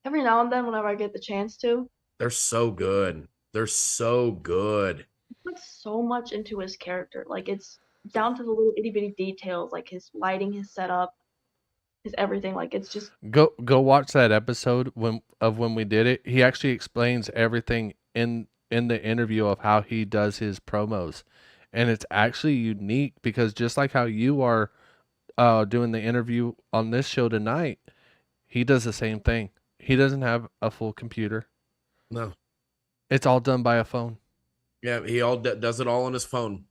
Every now and then, whenever I get the chance to. They're so good. They're so good. He puts so much into his character. Like, it's down to the little itty bitty details, like his lighting, his setup, his everything. Like, it's just Go watch that episode when we did it. He actually explains everything in the interview of how he does his promos, and it's actually unique, because just like how you are doing the interview on this show tonight, he does the same thing. He doesn't have a full computer. No. It's all done by a phone. Yeah, he does it all on his phone.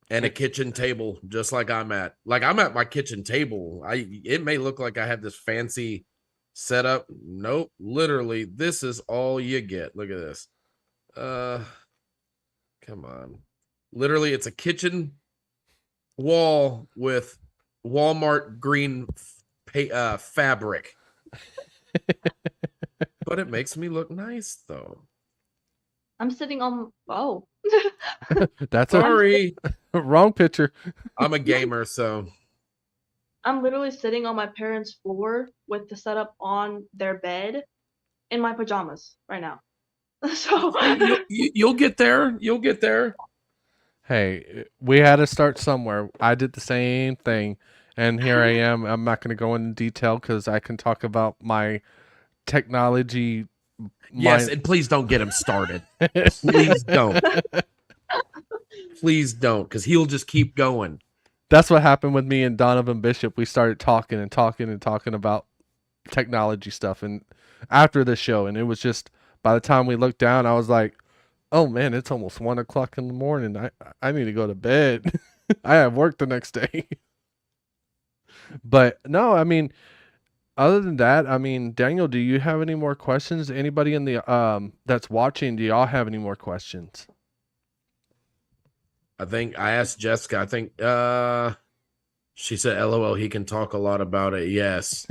And a kitchen table, just like I'm at. Like, I'm at my kitchen table. It may look like I have this fancy setup. Nope. Literally, this is all you get. Look at this. Come on. Literally, it's a kitchen wall with Walmart green fabric. But it makes me look nice, though. I'm sitting on. Oh. That's Sorry. a wrong picture. I'm a gamer, so. I'm literally sitting on my parents' floor with the setup on their bed in my pajamas right now. So You'll get there. You'll get there. Hey, we had to start somewhere. I did the same thing, and here I am. I'm not going to go into detail because I can talk about my technology. Yes, and please don't get him started. Please don't. Please don't, because he'll just keep going. That's what happened with me and Donovan Bishop. We started talking about technology stuff, and after the show, and it was just, by the time we looked down, I was like, oh man, it's almost 1 o'clock in the morning. I need to go to bed. I have work the next day. But no, I mean, other than that, I mean, Daniel, do you have any more questions? Anybody in the that's watching, do y'all have any more questions? I think I asked Jessica. I think she said, LOL, he can talk a lot about it. Yes.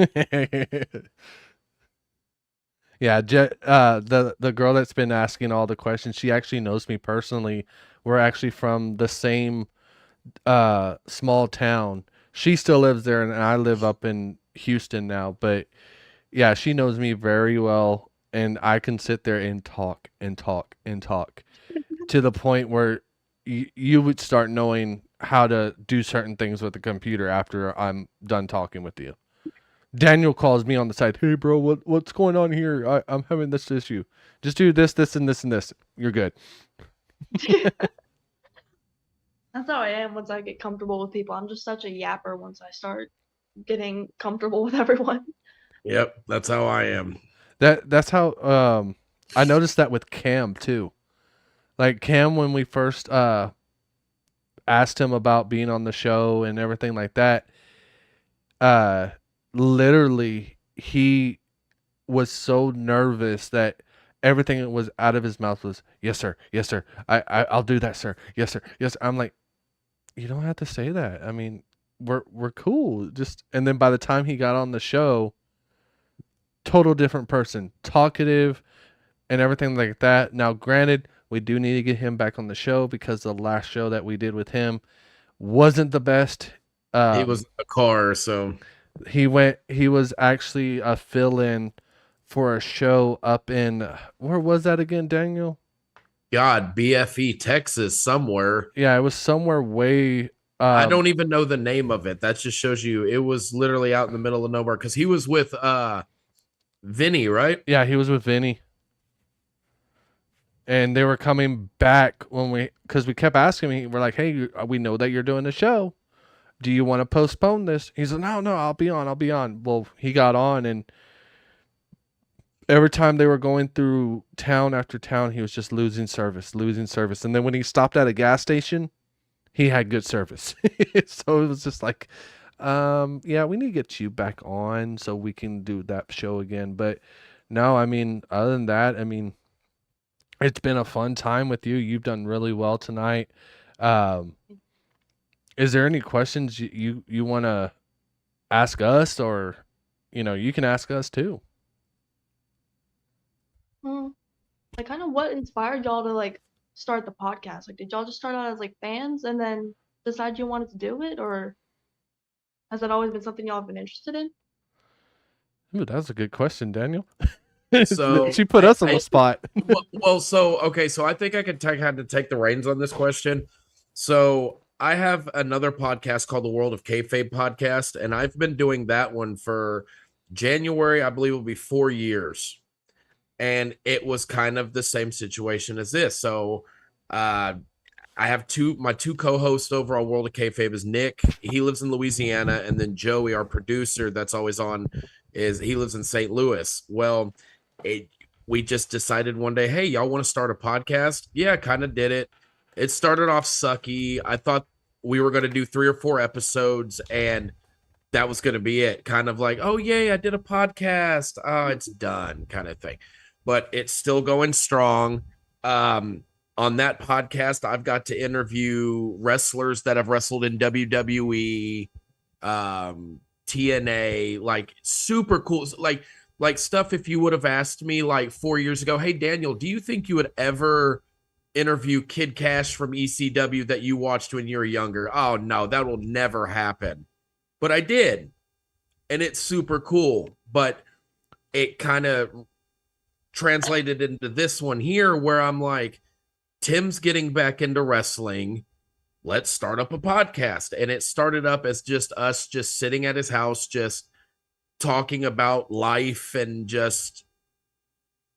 Yeah, the girl that's been asking all the questions, she actually knows me personally. We're actually from the same small town. She still lives there, and I live up in Houston now. But yeah, she knows me very well, and I can sit there and talk and talk and talk to the point where you would start knowing how to do certain things with the computer after I'm done talking with you. Daniel calls me on the side. Hey, bro, what's going on here? I'm having this issue. Just do this, this, and this, and this. You're good. That's how I am once I get comfortable with people. I'm just such a yapper once I start getting comfortable with everyone. Yep, that's how I am. That's how I noticed that with Cam too. Like Cam, when we first asked him about being on the show and everything like that, literally he was so nervous that everything that was out of his mouth was yes sir, yes sir, I'll do that, sir, yes sir, yes. I'm like, you don't have to say that. I mean, we're cool. Just, and then by the time he got on the show, total different person, talkative and everything like that. Now granted, we do need to get him back on the show because the last show that we did with him wasn't the best. He was in a car, so he was actually a fill-in for a show up in, where was that again, Daniel? God, BFE, Texas, somewhere. Yeah, it was somewhere way. I don't even know the name of it. That just shows you it was literally out in the middle of nowhere because he was with Vinny, right? Yeah, he was with Vinny. And they were coming back because we kept asking him. We're like, hey, we know that you're doing a show. Do you want to postpone this? He's like, no, I'll be on. Well, he got on, and every time they were going through town after town, he was just losing service. And then when he stopped at a gas station, he had good service. So it was just like, yeah, we need to get you back on so we can do that show again. But no, I mean, other than that, I mean, it's been a fun time with you. You've done really well tonight. Is there any questions you want to ask us, or, you can ask us too? Like, kind of what inspired y'all to like start the podcast? Like, did y'all just start out as like fans and then decide you wanted to do it, or has that always been something y'all have been interested in? Ooh, that was a good question, Daniel. So she put us on the spot. So I think I could had to take the reins on this question. So I have another podcast called the World of Kayfabe podcast, and I've been doing that one for January, I believe, will be 4 years. And it was kind of the same situation as this. So I have my two co-hosts over on World of Kayfabe is Nick. He lives in Louisiana, and then Joey, our producer that's always on, he lives in St. Louis. Well, we just decided one day, hey, y'all want to start a podcast? Yeah, kind of did it. It started off sucky. I thought we were going to do 3 or 4 episodes, and that was going to be it. Kind of like, oh, yay, I did a podcast. Oh, it's done kind of thing. But it's still going strong. On that podcast, I've got to interview wrestlers that have wrestled in WWE, TNA, like super cool. Like stuff if you would have asked me like 4 years ago, hey, Daniel, do you think you would ever interview Kid Cash from ECW that you watched when you were younger? Oh, no, that will never happen. But I did. And it's super cool. But it kind of translated into this one here where I'm like, Tim's getting back into wrestling. Let's start up a podcast. And it started up as just us just sitting at his house, just talking about life and just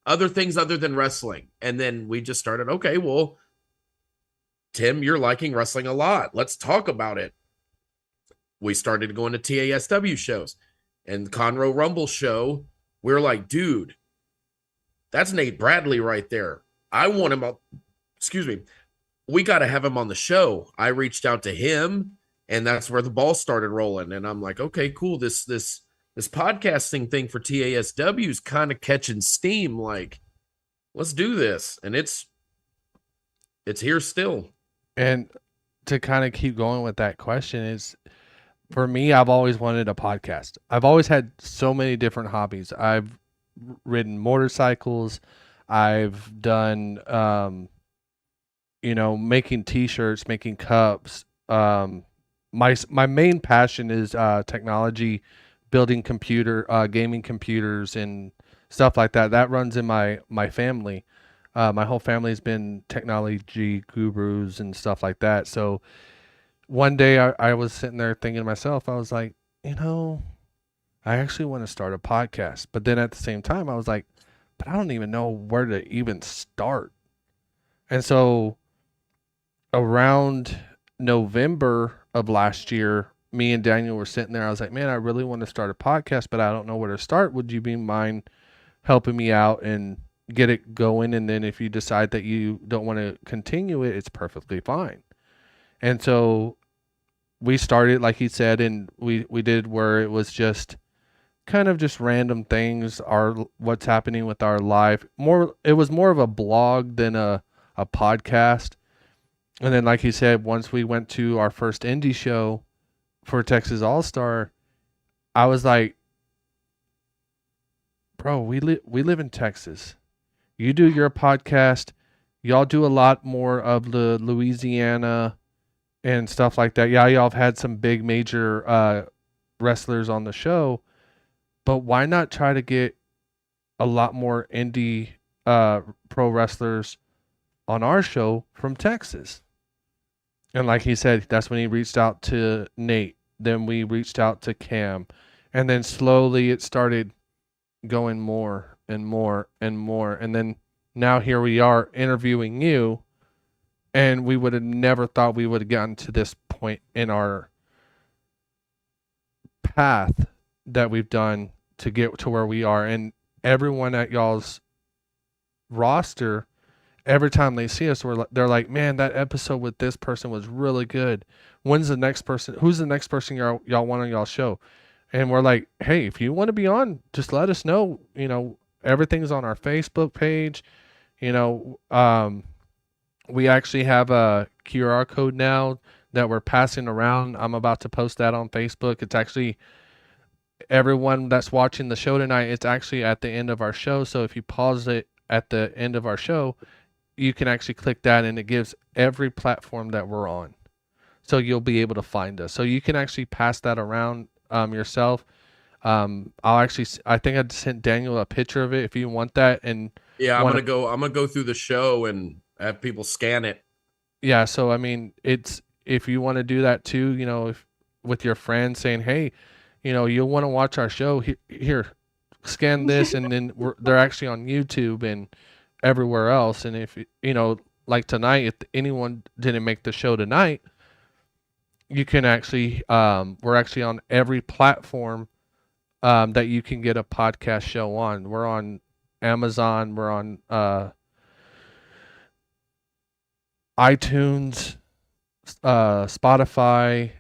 other things other than wrestling. And then we just started, okay, well, Tim, you're liking wrestling a lot. Let's talk about it. We started going to TASW shows and Conroe Rumble show. We're like, dude, that's Nate Bradley right there. I want him up. Excuse me. We got to have him on the show. I reached out to him, and that's where the ball started rolling. And I'm like, okay, cool. This podcasting thing for TASW is kind of catching steam. Like, let's do this. And it's here still. And to kind of keep going with that question is, for me, I've always wanted a podcast. I've always had so many different hobbies. I've ridden motorcycles. I've done, making t-shirts, making cups. My main passion is technology, building gaming computers and stuff like that. That runs in my family. My whole family's been technology gurus and stuff like that. So one day I was sitting there thinking to myself, I was like, I actually want to start a podcast. But then at the same time, I was like, but I don't even know where to even start. And so around November of last year, me and Daniel were sitting there. I was like, man, I really want to start a podcast, but I don't know where to start. Would you be mind helping me out and get it going? And then if you decide that you don't want to continue it, it's perfectly fine. And so we started, like he said, and we did where it was just kind of just random things, what's happening with our life. It was more of a blog than a podcast. And then, like he said, once we went to our first indie show for Texas All-Star, I was like, bro, we live in Texas. You do your podcast. Y'all do a lot more of the Louisiana and stuff like that. Yeah, y'all have had some big major wrestlers on the show, but why not try to get a lot more indie pro wrestlers on our show from Texas? And like he said, that's when he reached out to Nate. Then we reached out to Cam. And then slowly it started going more and more and more. And then now here we are interviewing you. And we would have never thought we would have gotten to this point in our path that we've done to get to where we are. And everyone at y'all's roster, every time they see us, they're like, man, that episode with this person was really good. Who's the next person y'all want on y'all show? And we're like, hey, if you want to be on, just let us know. Everything's on our Facebook page. We actually have a QR code now that we're passing around. I'm about to post that on Facebook. It's actually everyone that's watching the show tonight. It's actually at the end of our show. So if you pause it at the end of our show, you can actually click that and it gives every platform that we're on. So you'll be able to find us. So you can actually pass that around yourself. I think I sent Daniel a picture of it if you want that. And yeah, I'm gonna go through the show and have people scan it. Yeah, so I mean, if you want to do that too, if with your friends saying, hey, you'll want to watch our show, here scan this, and then they're actually on YouTube and everywhere else. And if like tonight, if anyone didn't make the show tonight, you can actually we're actually on every platform that you can get a podcast show on. We're on Amazon, we're on iTunes, Spotify.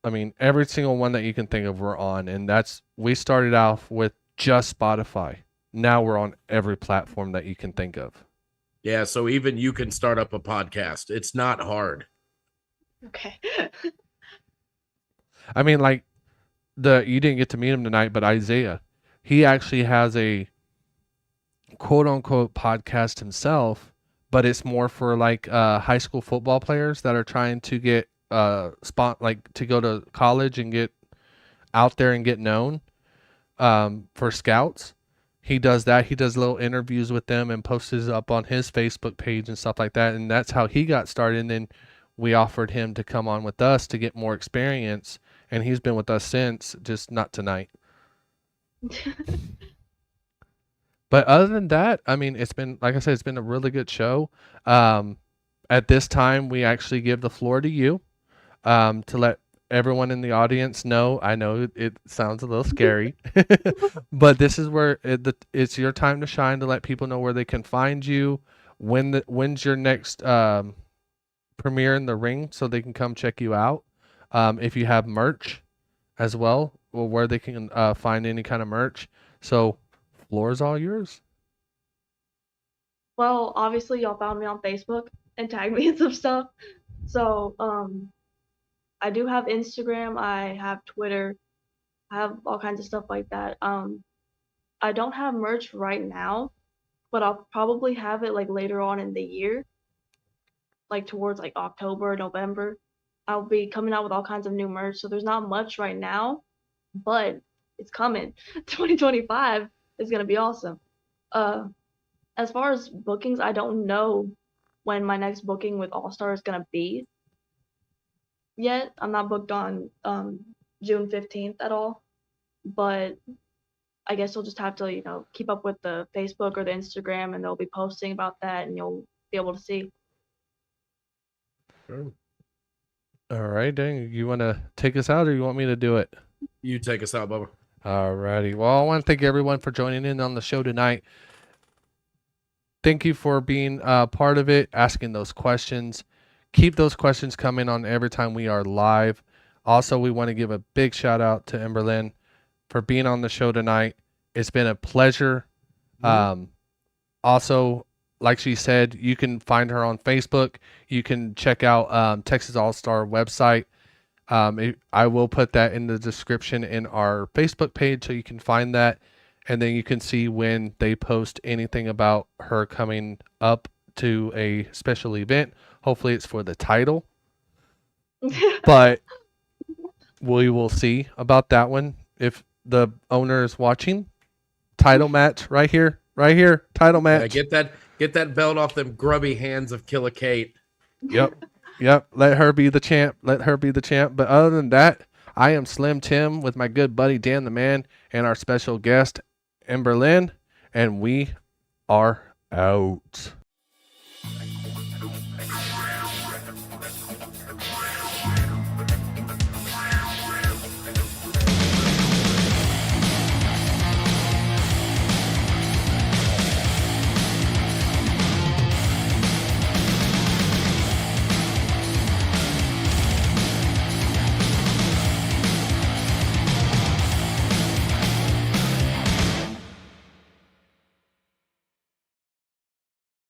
I mean, every single one that you can think of, we're on. And we started off with just Spotify. Now we're on every platform that you can think of. Yeah, so even you can start up a podcast. It's not hard. Okay. I mean, like you didn't get to meet him tonight, but Isaiah, he actually has a quote unquote podcast himself, but it's more for like high school football players that are trying to get to go to college and get out there and get known for scouts. He does that. He does little interviews with them and posts it up on his Facebook page and stuff like that. And that's how he got started. And then we offered him to come on with us to get more experience. And he's been with us since, just not tonight. But other than that, I mean, it's been, like I said, it's been a really good show. At this time, we actually give the floor to you to let everyone in the audience know. I know it sounds a little scary, but this is where it's your time to shine, to let people know where they can find you. When's your next premiere in the ring, so they can come check you out. If you have merch as well, or where they can find any kind of merch. So floor is all yours. Well, obviously y'all found me on Facebook and tagged me in some stuff. So I do have Instagram, I have Twitter, I have all kinds of stuff like that. I don't have merch right now, but I'll probably have it like later on in the year, like towards like October, November. I'll be coming out with all kinds of new merch. So there's not much right now, but it's coming. 2025 is gonna be awesome. And as far as bookings, I don't know when my next booking with All Star is gonna be yet. I'm not booked on June 15th at all, but I guess you'll just have to, keep up with the Facebook or the Instagram, and they'll be posting about that, and you'll be able to see. Sure. All right, dang, you want to take us out, or you want me to do it? You take us out, Bubba. All righty. Well, I want to thank everyone for joining in on the show tonight. Thank you for being part of it, asking those questions. Keep those questions coming on every time we are live. Also, we want to give a big shout out to Ember Lyn for being on the show tonight. It's been a pleasure. Also, like she said, you can find her on Facebook. You can check out Texas All-Star website. I will put that in the description in our Facebook page so you can find that. And then you can see when they post anything about her coming up to a special event. Hopefully it's for the title. But we will see about that one. If the owner is watching, title match right here, title match. Yeah, get that belt off them grubby hands of Killer Kate. Yep. Let her be the champ. But other than that, I am Slim Tim with my good buddy Dan the Man and our special guest Ember Lyn, and we are out.